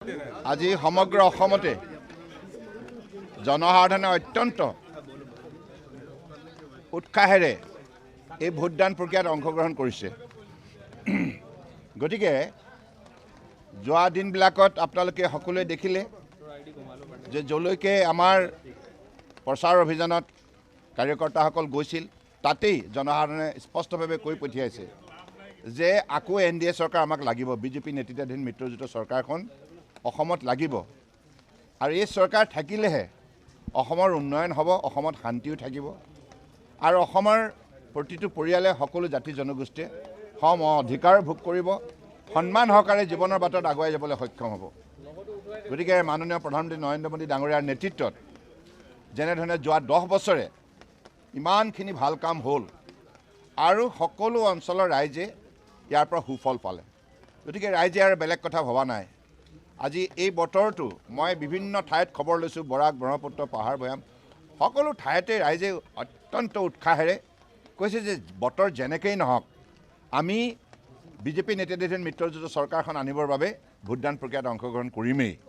আজি সমগ্ৰ অসমতে জনসাধাৰণে অত্যন্ত উৎসাহেৰে এই ভোটদান প্ৰক্ৰিয়াত অংশগ্ৰহণ কৰিছে। গতিকে যোৱা দিনবিলাকত আপোনালোকে সকলোৱে দেখিলে যে যলৈকে আমাৰ প্ৰচাৰ অভিযানত কাৰ্যকৰ্তাসকল গৈছিল তাতেই জনসাধাৰণে স্পষ্টভাৱে কৈ পঠিয়াইছে যে আকৌ NDA চৰকাৰ আমাক লাগিব, বিজেপি নেতৃত্বাধীন মিত্ৰজোঁটৰ চৰকাৰখন অসমত লাগিব। আৰু এই চৰকাৰ থাকিলেহে অসমৰ উন্নয়ন হ'ব, অসমত শান্তিও থাকিব আৰু অসমৰ প্ৰতিটো পৰিয়ালে সকলো জাতি জনগোষ্ঠীয়ে সম অধিকাৰ ভোগ কৰিব, সন্মান সহকাৰে জীৱনৰ বাটত আগুৱাই যাবলৈ সক্ষম হ'ব। গতিকে মাননীয় প্ৰধানমন্ত্ৰী নৰেন্দ্ৰ মোদী ডাঙৰীয়াৰ নেতৃত্বত যেনেধৰণে যোৱা 10 বছৰে ইমানখিনি ভাল কাম হ'ল আৰু সকলো অঞ্চলৰ ৰাইজে ইয়াৰ পৰা সুফল পালে। গতিকে ৰাইজে আৰু বেলেগ কথা ভবা নাই। আজি এই বতৰটো মই বিভিন্ন ঠাইত খবৰ লৈছোঁ, বৰাক, ব্ৰহ্মপুত্ৰ, পাহাৰ ভৈয়াম সকলো ঠাইতে ৰাইজে অত্যন্ত উৎসাহেৰে কৈছে যে বতৰ যেনেকেই নহওক আমি বিজেপি নেতৃত্বাধীন মিত্ৰজোঁটৰ চৰকাৰখন আনিবৰ বাবে ভোটদান প্ৰক্ৰিয়াত অংশগ্ৰহণ কৰিমেই।